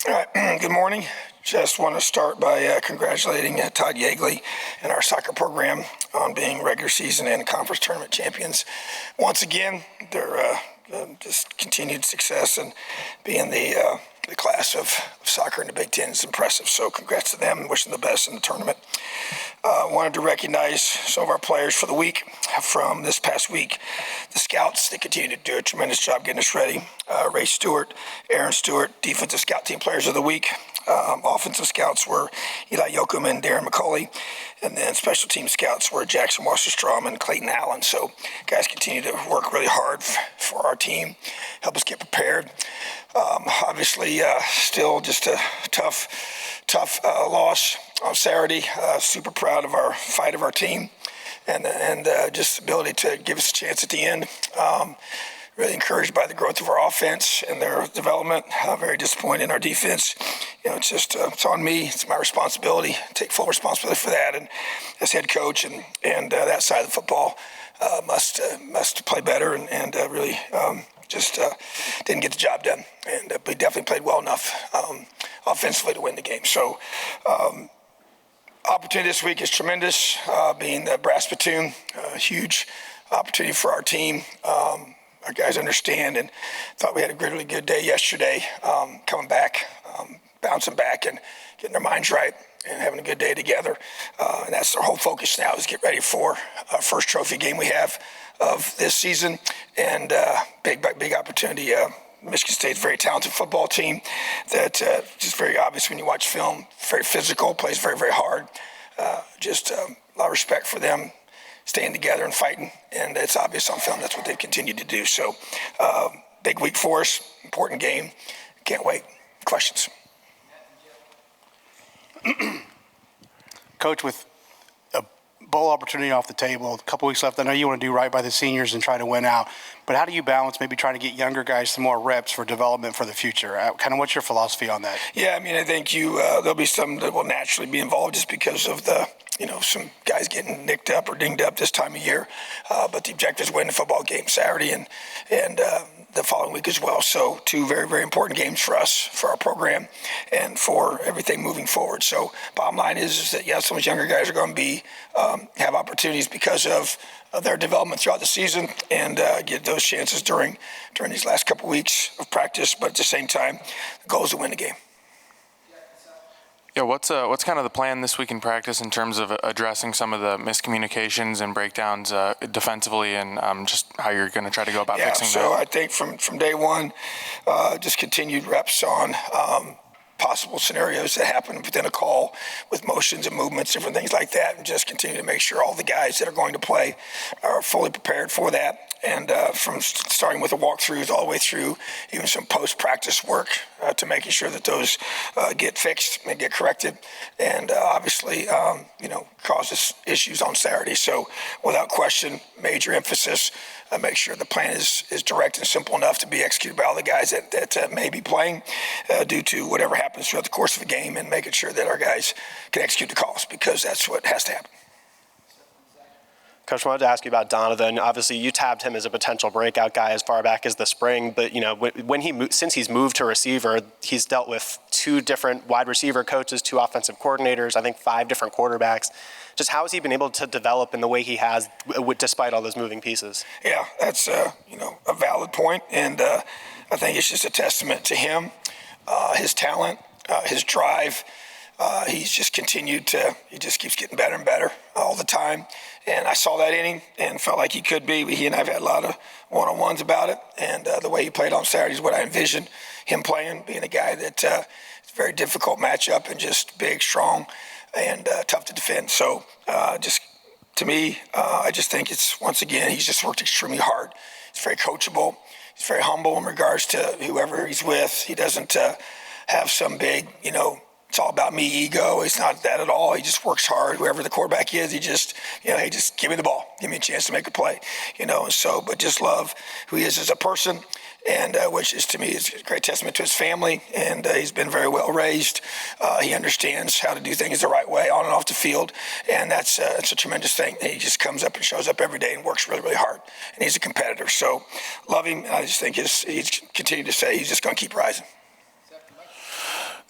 All right. Good morning. Just want to start by congratulating Todd Yeagley and our soccer program on being regular season and conference tournament champions. Once again, their just continued success and being the class of soccer in the Big Ten is impressive. So congrats to them and wish them the best in the tournament. Wanted to recognize some of our players for the week from this past week. The scouts, they continue to do a tremendous job getting us ready. Ray Stewart, Aaron Stewart, defensive scout team players of the week. Offensive scouts were Eli Yoakum and Darren McCauley. And then special team scouts were Jackson Wasserstrom and Clayton Allen. So guys continue to work really hard for our team, help us get prepared. Obviously, still just a tough loss on Saturday. Super proud of our fight of our team and just the ability to give us a chance at the end. Really encouraged by the growth of our offense and their development. Very disappointed in our defense. It's just it's on me. It's my responsibility. Take full responsibility for that. And as head coach and that side of the football must play better and really just didn't get the job done. And we definitely played well enough offensively to win the game. So opportunity this week is tremendous. Being the brass platoon, a huge opportunity for our team. Our guys understand and thought we had a really good day yesterday, coming back, bouncing back and getting their minds right and having a good day together. And that's our whole focus now is get ready for our first trophy game we have of this season. And big opportunity. Michigan State's a very talented football team that just very obvious when you watch film, very physical, plays very, very hard. Just a lot of respect for them staying together and fighting, and it's obvious on film that's what they've continued to do. So big week for us, important game. Can't wait. Questions? Coach, with a bowl opportunity off the table, a couple weeks left, I know you want to do right by the seniors and try to win out, but how do you balance maybe trying to get younger guys some more reps for development for the future? Kind of what's your philosophy on that? Yeah, I mean, I think there'll be some that will naturally be involved just because of the some guys getting nicked up or dinged up this time of year. But the objective is win the football game Saturday and the following week as well. So two very, very important games for us, for our program, and for everything moving forward. So bottom line is that, yes, some of those younger guys are going to be have opportunities because of their development throughout the season and get those chances during these last couple weeks of practice. But at the same time, the goal is to win the game. Yeah, what's kind of the plan this week in practice in terms of addressing some of the miscommunications and breakdowns defensively and just how you're going to try to go about fixing that? So I think from day one, just continued reps on possible scenarios that happen within a call with motions and movements, different things like that, and just continue to make sure all the guys that are going to play are fully prepared for that. And from starting with the walkthroughs all the way through even some post-practice work to making sure that those get fixed and get corrected. And obviously, causes issues on Saturday. So without question, major emphasis, make sure the plan is direct and simple enough to be executed by all the guys that may be playing due to whatever happens throughout the course of a game, and making sure that our guys can execute the calls, because that's what has to happen. Coach, I wanted to ask you about Donovan. Obviously, you tabbed him as a potential breakout guy as far back as the spring, but since he's moved to receiver, he's dealt with 2 different wide receiver coaches, 2 offensive coordinators, I think 5 different quarterbacks. Just how has he been able to develop in the way he has, despite all those moving pieces? Yeah, that's a valid point, and I think it's just a testament to him, his talent, his drive. He's just he just keeps getting better and better all the time. And I saw that in him and felt like he could be. He and I have had a lot of one-on-ones about it. And the way he played on Saturday is what I envisioned him playing, being a guy that it's a very difficult matchup and just big, strong, and tough to defend. So just to me, I just think it's, once again, he's just worked extremely hard. He's very coachable. He's very humble in regards to whoever he's with. He doesn't have some big, it's all about me ego. It's not that at all. He just works hard. Whoever the quarterback is, he just, hey, just give me the ball. Give me a chance to make a play, but just love who he is as a person, and which is, to me, is a great testament to his family. And he's been very well raised. He understands how to do things the right way on and off the field. And that's a tremendous thing. He just comes up and shows up every day and works really, really hard. And he's a competitor. So love him. I just think he's continued to say he's just going to keep rising.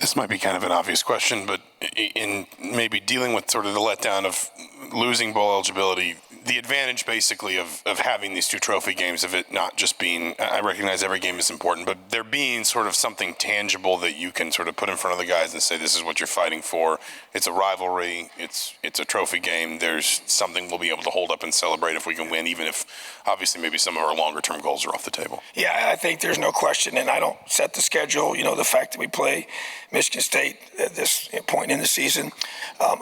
This might be kind of an obvious question, but in maybe dealing with sort of the letdown of losing bowl eligibility, the advantage basically of having these two trophy games, of it not just being, I recognize every game is important, but there being sort of something tangible that you can sort of put in front of the guys and say, this is what you're fighting for. It's a rivalry. It's a trophy game. There's something we'll be able to hold up and celebrate if we can win, even if obviously maybe some of our longer term goals are off the table. Yeah, I think there's no question, and I don't set the schedule. You know, the fact that we play Michigan State at this point in the season,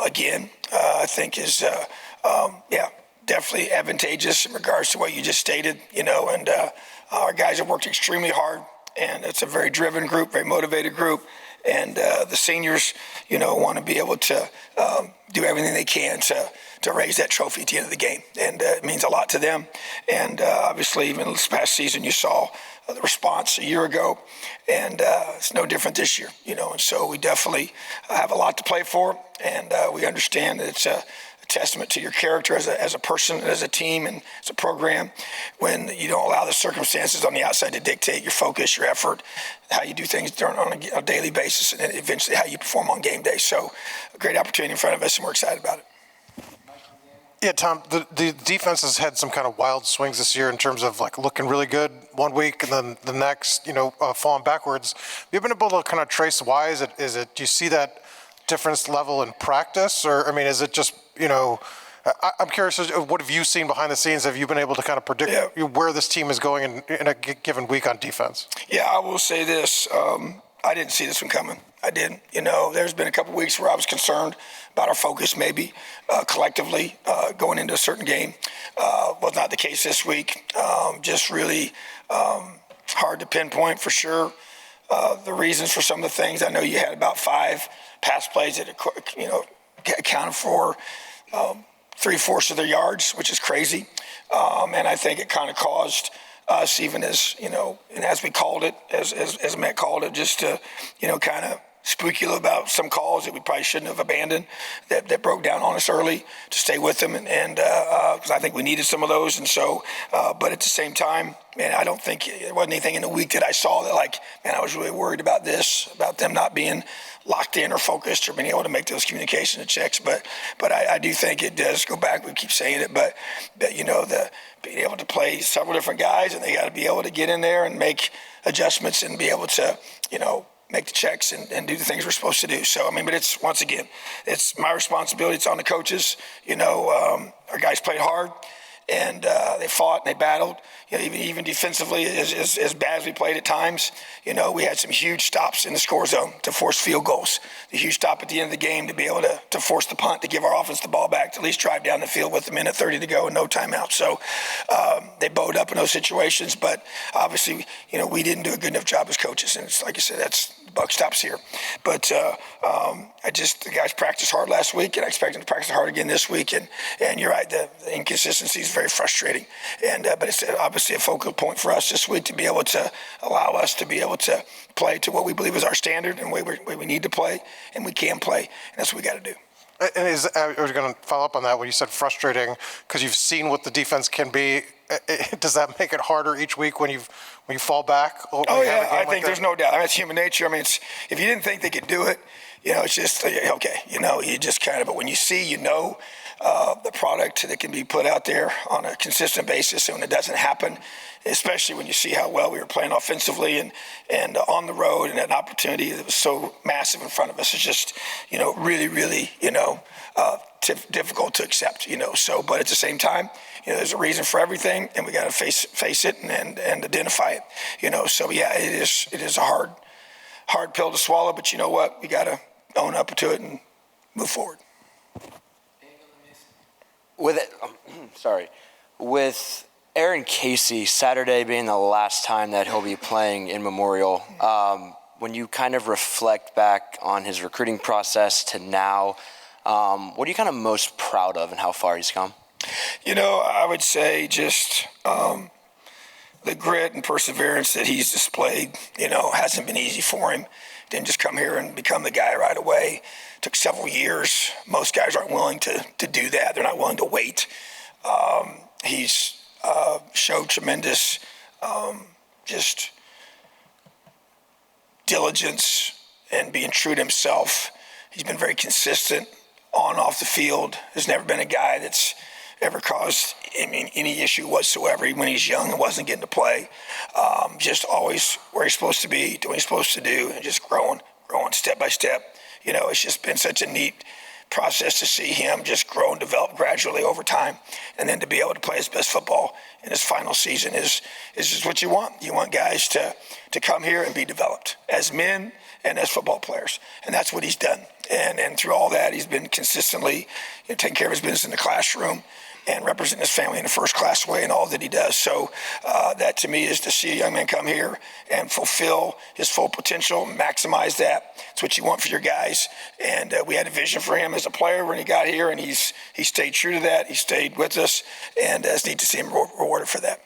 again, I think is, definitely advantageous in regards to what you just stated, you know, and our guys have worked extremely hard, and it's a very driven group, very motivated group, and the seniors, you know, want to be able to do everything they can to raise that trophy at the end of the game, and it means a lot to them. And obviously, even this past season, you saw the response a year ago, and it's no different this year, you know, and so we definitely have a lot to play for, and we understand that it's a testament to your character as a person, as a team, and as a program, when you don't allow the circumstances on the outside to dictate your focus, your effort, how you do things on a daily basis, and then eventually how you perform on game day. So a great opportunity in front of us, and we're excited about it. Yeah, Tom, the defense has had some kind of wild swings this year in terms of like looking really good one week and then the next, you know, falling backwards. Have you been able to kind of trace why? Is it, do you see that difference level in practice? Or, I mean, is it just, you know, I'm curious, what have you seen behind the scenes? Have you been able to kind of predict where this team is going in a given week on defense? Yeah, I will say this. I didn't see this one coming. I didn't. You know, there's been a couple weeks where I was concerned about our focus maybe collectively going into a certain game. Was not the case this week. Just really hard to pinpoint for sure the reasons for some of the things. I know you had about 5 pass plays that, you know, accounted for 3/4 of their yards, which is crazy. And I think it kind of caused us, even as, you know, and as we called it, as Matt called it, just to, you know, kind of speak about some calls that we probably shouldn't have abandoned, that broke down on us early, to stay with them, and because I think we needed some of those. And so, but at the same time, man, I don't think there wasn't anything in the week that I saw that, like, man, I was really worried about this, about them not being locked in or focused or being able to make those communication checks. But I do think it does go back. We keep saying it, but you know, being able to play several different guys, and they got to be able to get in there and make adjustments and be able to, you know, make the checks and do the things we're supposed to do. So, I mean, but it's, once again, it's my responsibility. It's on the coaches. You know, our guys played hard, and they fought and they battled. You know, even defensively, as bad as we played at times, you know, we had some huge stops in the score zone to force field goals. The huge stop at the end of the game to be able to force the punt, to give our offense the ball back, to at least drive down the field with a minute 30 to go and no timeout. So they bowed up in those situations, but obviously, you know, we didn't do a good enough job as coaches. And it's like I said, that's the buck stops here. But the guys practiced hard last week, and I expect them to practice hard again this week. And you're right, the inconsistency is very frustrating. And but it's obviously a focal point for us this week to be able to allow us to be able to play to what we believe is our standard and way we need to play, and we can play. And that's what we got to do. And I was going to follow up on that when you said frustrating, because you've seen what the defense can be. Does that make it harder each week when you fall back? Oh yeah, I think there's no doubt. I mean, it's human nature. I mean, if you didn't think they could do it, you know, it's just okay. You know, you just kind of. But when you see, you know, the product that can be put out there on a consistent basis, and when it doesn't happen, especially when you see how well we were playing offensively and on the road, and an opportunity that was so massive in front of us, is just, you know, really, really, you know, difficult to accept, you know. So, but at the same time, you know, there's a reason for everything, and we got to face it and identify it, you know. So yeah, it is a hard pill to swallow, but you know what, we got to own up to it and move forward. With Aaron Casey, Saturday being the last time that he'll be playing in Memorial, when you kind of reflect back on his recruiting process to now, what are you kind of most proud of and how far he's come? You know, I would say just the grit and perseverance that he's displayed, you know, hasn't been easy for him. Didn't just come here and become the guy right away. Took several years. Most guys aren't willing to do that. They're not willing to wait. He's showed tremendous just diligence and being true to himself. He's been very consistent on and off the field. There's never been a guy that's ever caused any issue whatsoever. Even when he's young and wasn't getting to play, just always where he's supposed to be, doing what he's supposed to do, and just growing step by step. It's just been such a neat process to see him just grow and develop gradually over time, and then to be able to play his best football in his final season is just what you want. You want guys to come here and be developed as men and as football players, and that's what he's done. And through all that, he's been consistently taking care of his business in the classroom and representing his family in a first-class way in all that he does. So that, to me, is to see a young man come here and fulfill his full potential, maximize that. It's what you want for your guys. And we had a vision for him as a player when he got here, and he stayed true to that. He stayed with us, and it's neat to see him rewarded for that.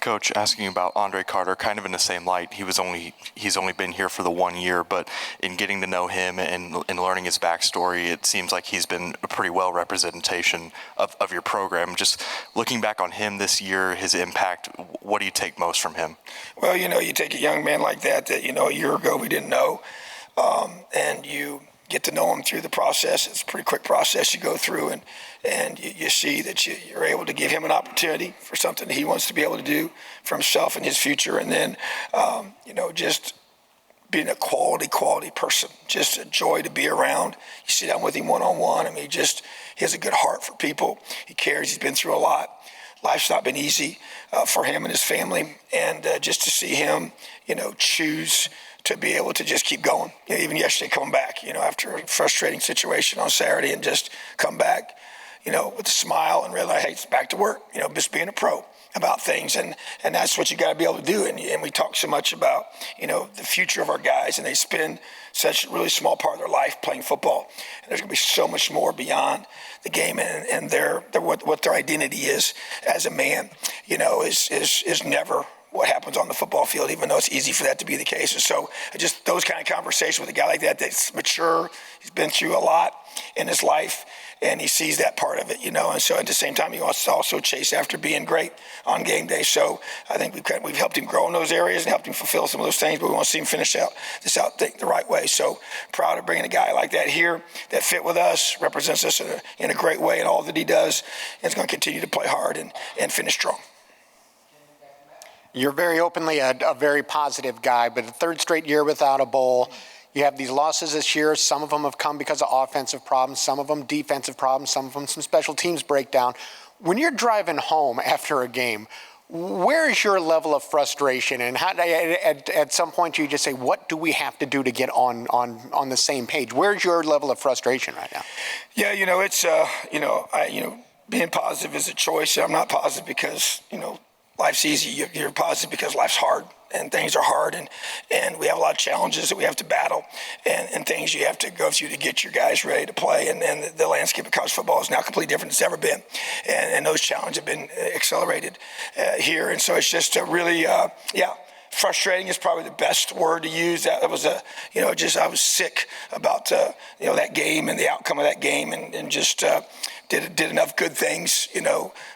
Coach, asking about Andre Carter, kind of in the same light. He's only been here for the 1 year, but in getting to know him and learning his backstory, it seems like he's been a pretty well representation of your program. Just looking back on him this year, his impact, what do you take most from him? Well, you take a young man like that a year ago we didn't know, and you get to know him through the process. It's a pretty quick process you go through, and you see that you're able to give him an opportunity for something that he wants to be able to do for himself and his future. And then, just being a quality person, just a joy to be around. You sit down with him one-on-one. He has a good heart for people. He cares. He's been through a lot. Life's not been easy for him and his family. And just to see him, choose to be able to just keep going. Even yesterday coming back, after a frustrating situation on Saturday, and just come back, with a smile and realize, hey, it's back to work, just being a pro about things. And that's what you got to be able to do. And we talk so much about, the future of our guys, and they spend such a really small part of their life playing football. And there's going to be so much more beyond the game, and what their identity is as a man, is never what happens on the football field, even though it's easy for that to be the case. And so just those kind of conversations with a guy like that's mature, he's been through a lot in his life, and he sees that part of it, and so at the same time, he wants to also chase after being great on game day. So I think we've helped him grow in those areas and helped him fulfill some of those things, but we want to see him finish out the right way. So proud of bringing a guy like that here that fit with us, represents us in a great way in all that he does, and is going to continue to play hard and finish strong. You're very openly a very positive guy, but a third straight year without a bowl. You have these losses this year. Some of them have come because of offensive problems, some of them defensive problems, some of them some special teams breakdown. When you're driving home after a game, where is your level of frustration? And how, at some point you just say, what do we have to do to get on the same page? Where's your level of frustration right now? Yeah, it's being positive is a choice. I'm not positive because life's easy. You're positive because life's hard and things are hard, and we have a lot of challenges that we have to battle, and things you have to go through to get your guys ready to play. And the landscape of college football is now completely different than it's ever been, and those challenges have been accelerated here. And so it's just a really, frustrating is probably the best word to use. That was I was sick about that game and the outcome of that game, and just did enough good things,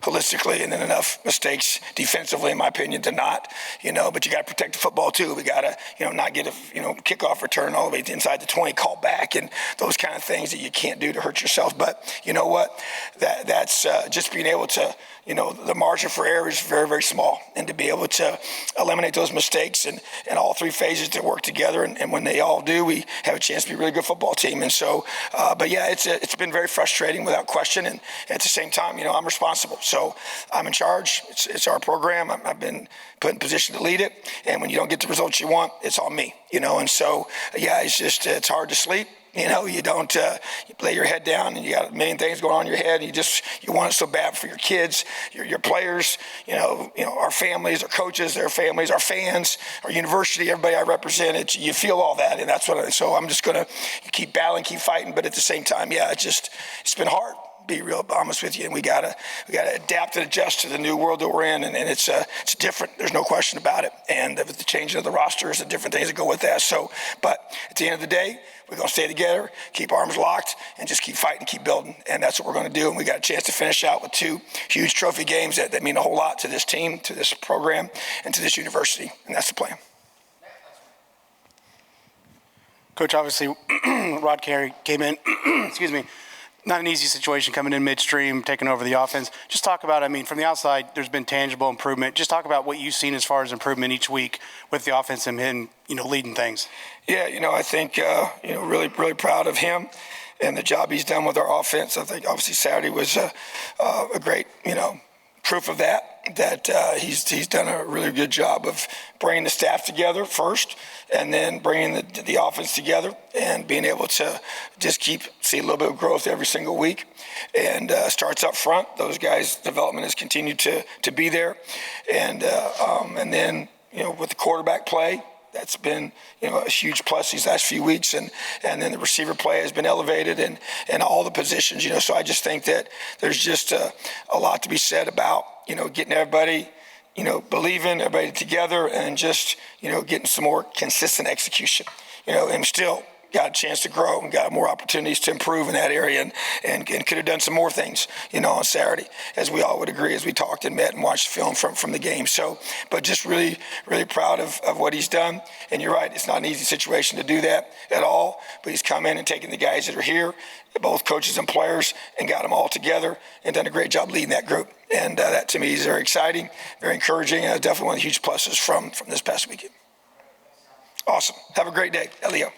holistically, and then enough mistakes defensively, in my opinion, to not, but you got to protect the football too. We got to, not get a, kickoff return all the way inside the 20, call back, and those kind of things that you can't do to hurt yourself. But you know what? That's just being able to, the margin for error is very, very small, and to be able to eliminate those mistakes and all three phases to work together, and when they all do, we have a chance to be a really good football team. And so, but yeah, it's been very frustrating without question, and at the same time, I'm responsible, so I'm in charge. It's our program. I've been put in position to lead it, and when you don't get the results you want, it's on me, and so yeah, it's hard to sleep. You don't, you lay your head down and you got a million things going on in your head. And you want it so bad for your kids, your players, our families, our coaches, their families, our fans, our university, everybody I represent. You feel all that. And so I'm just going to keep battling, keep fighting. But at the same time, yeah, it's been hard. Be real honest with you, and we gotta adapt and adjust to the new world that we're in, and it's different. There's no question about it. And with the changing of the rosters and different things that go with that. So, but at the end of the day, we're gonna stay together, keep arms locked, and just keep fighting, keep building, and that's what we're gonna do. And we got a chance to finish out with 2 huge trophy games that mean a whole lot to this team, to this program, and to this university, and that's the plan. Coach, obviously, Rod Carey came in, excuse me, not an easy situation coming in midstream, taking over the offense. Just talk about, I mean, from the outside, there's been tangible improvement. Just talk about what you've seen as far as improvement each week with the offense and him, leading things. Yeah, I think, really, really proud of him and the job he's done with our offense. I think obviously Saturday was a great, proof of that he's done a really good job of bringing the staff together first and then bringing the offense together and being able to just see a little bit of growth every single week. And starts up front. Those guys' development has continued to be there. And then, with the quarterback play, that's been, a huge plus these last few weeks. And then the receiver play has been elevated and all the positions, So I just think that there's just a lot to be said about, getting everybody, believing, everybody together and just, getting some more consistent execution, and still got a chance to grow and got more opportunities to improve in that area and could have done some more things, on Saturday, as we all would agree as we talked and met and watched the film from the game. So, but just really, really proud of what he's done. And you're right, it's not an easy situation to do that at all, but he's come in and taken the guys that are here, both coaches and players, and got them all together and done a great job leading that group. And that to me is very exciting, very encouraging, and definitely one of the huge pluses from this past weekend. Awesome. Have a great day. Elio.